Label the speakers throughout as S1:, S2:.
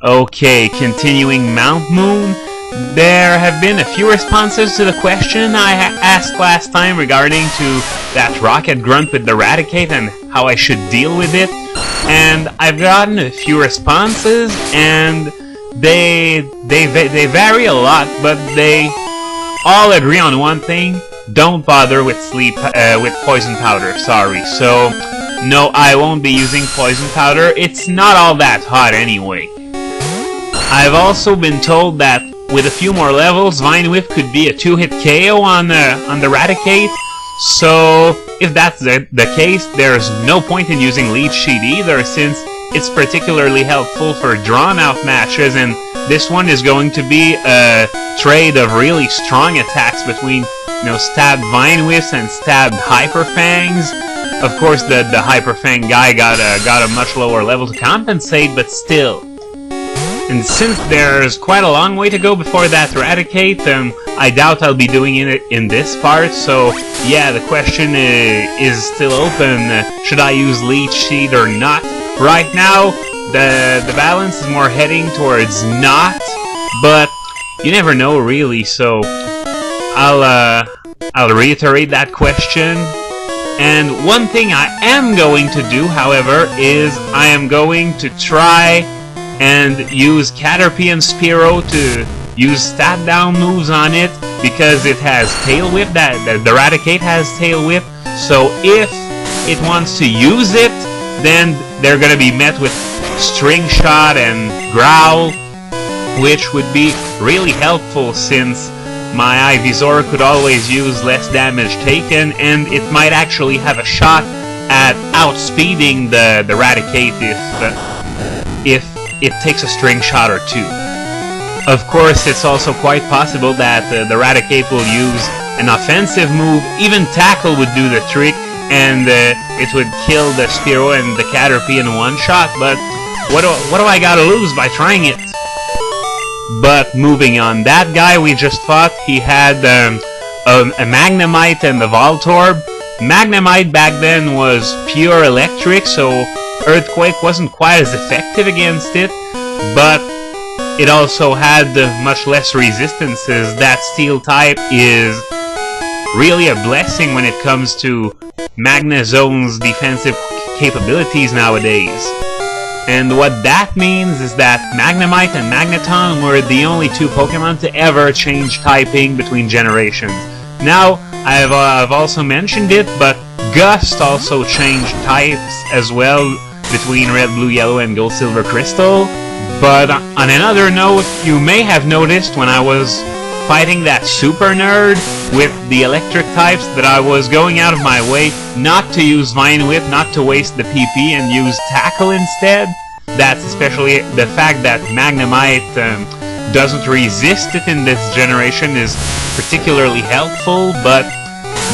S1: Okay, continuing Mount Moon. There have been a few responses to the question I asked last time regarding to that rocket grunt with the Raticate and how I should deal with it. And I've gotten a few responses, and they vary a lot, but they all agree on one thing: don't bother with with poison powder. Sorry. So no, I won't be using poison powder. It's not all that hot anyway. I've also been told that with a few more levels, Vine Whip could be a 2-hit KO on the Raticate. So if that's the case, there's no point in using Leech Seed either, since it's particularly helpful for drawn-out matches, and this one is going to be a trade of really strong attacks between, stabbed Vine Whips and stabbed Hyper Fangs. Of course, the Hyper Fang guy got a much lower level to compensate, but still. And since there's quite a long way to go before that Raticate, I doubt I'll be doing it in this part, so yeah, the question is still open. Should I use Leech Seed or not? Right now, the balance is more heading towards not, but you never know really, so I'll reiterate that question. And one thing I am going to do, however, is I am going to try and use Caterpie and Spearow to use stat down moves on it, because it has Tail Whip, the Raticate has Tail Whip, so if it wants to use it, then they're gonna be met with String Shot and Growl, which would be really helpful since my Ivysaur could always use less damage taken, and it might actually have a shot at outspeeding the Raticate if it takes a String Shot or two. Of course, it's also quite possible that the Raticate will use an offensive move. Even Tackle would do the trick, and it would kill the Spearow and the Caterpie in one shot, but what do I gotta lose by trying it? But moving on, that guy we just fought, he had a Magnemite and the Voltorb. Magnemite back then was pure electric, so Earthquake wasn't quite as effective against it, but it also had much less resistances. That Steel type is really a blessing when it comes to Magnezone's defensive capabilities nowadays. And what that means is that Magnemite and Magneton were the only two Pokemon to ever change typing between generations. Now, I've also mentioned it, but Gust also changed types as well between Red, Blue, Yellow, and Gold, Silver, Crystal. But on another note, you may have noticed when I was fighting that Super Nerd with the electric types that I was going out of my way not to use Vine Whip, not to waste the PP, and use Tackle instead. That's especially the fact that Magnemite doesn't resist it in this generation is particularly helpful, but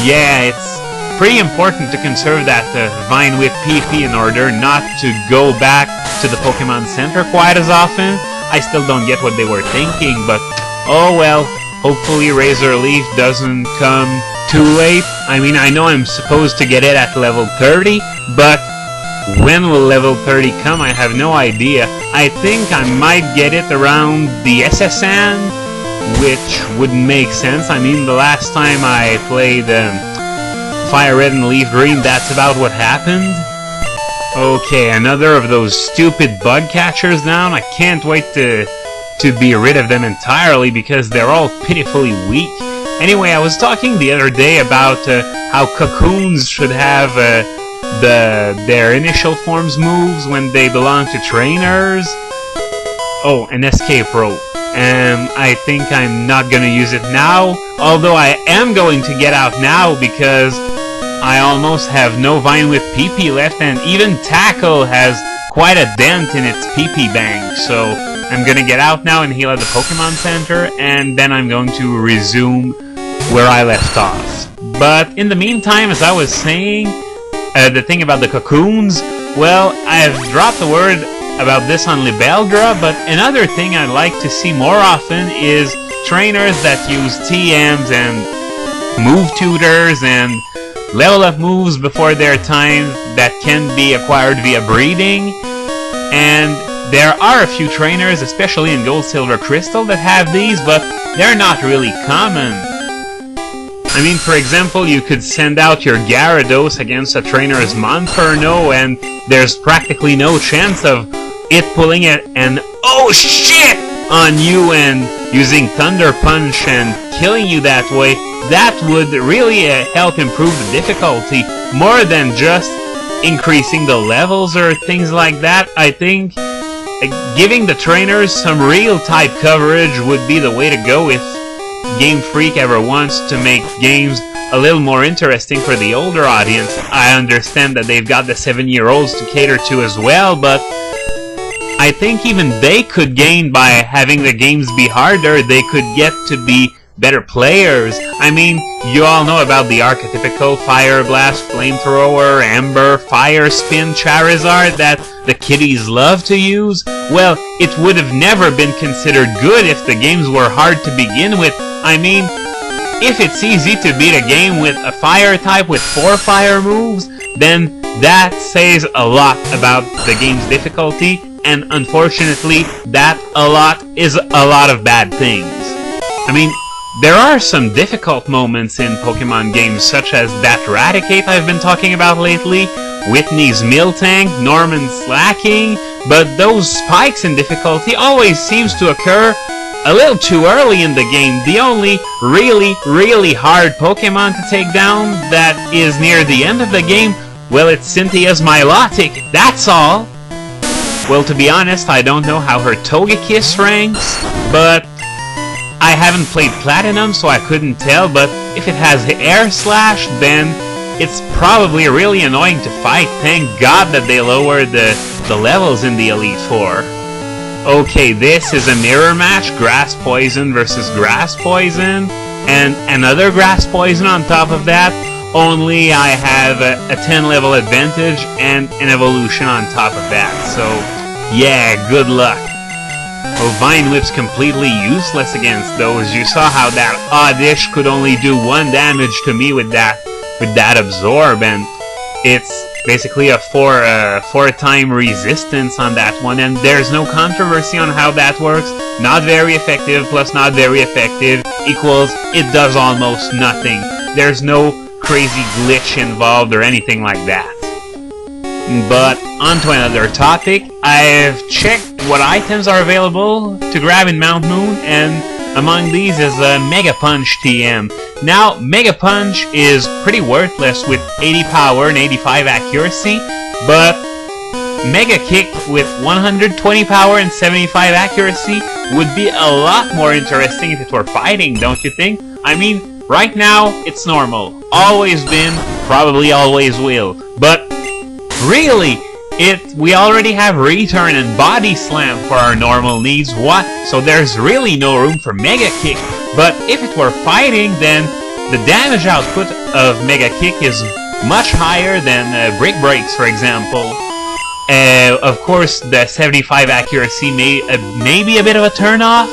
S1: yeah, it's pretty important to conserve that Vine Whip PP in order not to go back to the Pokemon Center quite as often. I still don't get what they were thinking, but oh well. Hopefully Razor Leaf doesn't come too late. I mean, I know I'm supposed to get it at level 30, but when will level 30 come? I have no idea. I think I might get it around the SSN, which would make sense. I mean, the last time I played Fire Red and Leaf Green, that's about what happened. Okay, another of those stupid bug catchers down. I can't wait to be rid of them entirely because they're all pitifully weak. Anyway, I was talking the other day about how Cocoons should have their initial forms moves when they belong to trainers. Oh, an Escape Rope. I think I'm not gonna use it now, although I am going to get out now because I almost have no Vine Whip PP left, and even Tackle has quite a dent in its PP bank, so I'm gonna get out now and heal at the Pokemon Center, and then I'm going to resume where I left off. But in the meantime, as I was saying, the thing about the Cocoons, well, I've dropped the word about this on Libeldra, but another thing I'd like to see more often is trainers that use TMs and move tutors and level up moves before their time that can be acquired via breeding, and there are a few trainers, especially in Gold, Silver, Crystal, that have these, but they're not really common. I mean, for example, you could send out your Gyarados against a trainer's Monferno, and there's practically no chance of it pulling it and oh shit on you and using Thunder Punch and killing you that way. That would really help improve the difficulty more than just increasing the levels or things like that. I think giving the trainers some real type coverage would be the way to go if Game Freak ever wants to make games a little more interesting for the older audience. I understand that they've got the 7-year-olds to cater to as well, but I think even they could gain by having the games be harder. They could get to be better players. I mean, you all know about the archetypical Fire Blast, Flamethrower, Ember, Fire Spin, Charizard that the kiddies love to use. Well, it would have never been considered good if the games were hard to begin with. I mean, if it's easy to beat a game with a fire type with 4 fire moves, then that says a lot about the game's difficulty, and unfortunately, that a lot is a lot of bad things. I mean, there are some difficult moments in Pokemon games, such as that Raticate I've been talking about lately, Whitney's Miltank, Norman's Slacking, but those spikes in difficulty always seems to occur a little too early in the game. The only really hard Pokemon to take down that is near the end of the game, well, it's Cynthia's Milotic, that's all. Well, to be honest, I don't know how her Togekiss ranks, but I haven't played Platinum, so I couldn't tell, but if it has Air Slash, then it's probably really annoying to fight. Thank God that they lowered the levels in the Elite Four. Okay, this is a mirror match, Grass Poison versus Grass Poison, and another Grass Poison on top of that, only I have a 10 level advantage and an evolution on top of that, so yeah, good luck. Oh, Vine Whip's completely useless against those. You saw how that Oddish could only do 1 damage to me with that Absorb, and it's basically a 4-time resistance on that one, and there's no controversy on how that works. Not very effective plus not very effective equals it does almost nothing. There's no crazy glitch involved or anything like that. But on to another topic. I've checked what items are available to grab in Mount Moon, and among these is a Mega Punch TM. Now, Mega Punch is pretty worthless with 80 power and 85 accuracy, but Mega Kick with 120 power and 75 accuracy would be a lot more interesting if it were fighting, don't you think? I mean, right now, it's normal. Always been, probably always will. But really, we already have Return and Body Slam for our normal needs, so there's really no room for Mega Kick. But if it were fighting, then the damage output of Mega Kick is much higher than Brick Breaks, for example. Of course, the 75 accuracy may be a bit of a turn-off.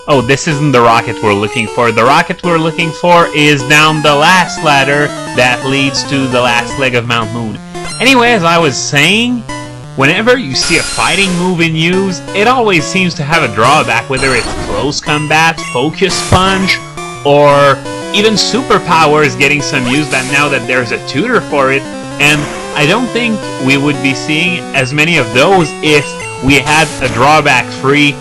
S1: Oh, this isn't the rocket we're looking for. The rocket we're looking for is down the last ladder that leads to the last leg of Mount Moon. Anyway, as I was saying, whenever you see a fighting move in use, it always seems to have a drawback, whether it's Close Combat, Focus Punch, or even Superpowers getting some use now that there's a tutor for it, and I don't think we would be seeing as many of those if we had a drawback-free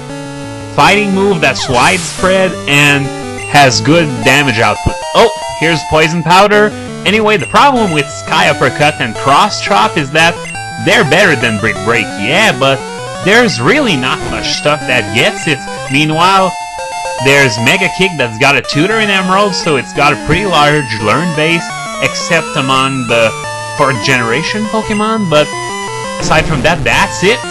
S1: fighting move that's widespread and has good damage output. Oh, here's Poison Powder. Anyway, the problem with Sky Uppercut and Cross Chop is that they're better than Brick Break, yeah, but there's really not much stuff that gets it. Meanwhile, there's Mega Kick that's got a tutor in Emerald, so it's got a pretty large learn base, except among the 4th generation Pokemon, but aside from that, that's it.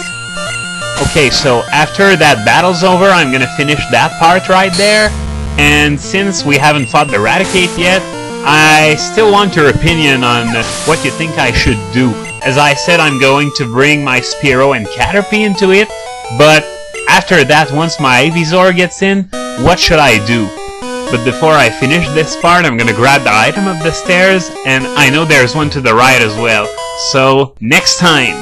S1: Okay, so after that battle's over, I'm gonna finish that part right there, and since we haven't fought the Raticate yet, I still want your opinion on what you think I should do. As I said, I'm going to bring my Spearow and Caterpie into it, but after that, once my Ivysaur gets in, what should I do? But before I finish this part, I'm gonna grab the item of the stairs, and I know there's one to the right as well. So, next time!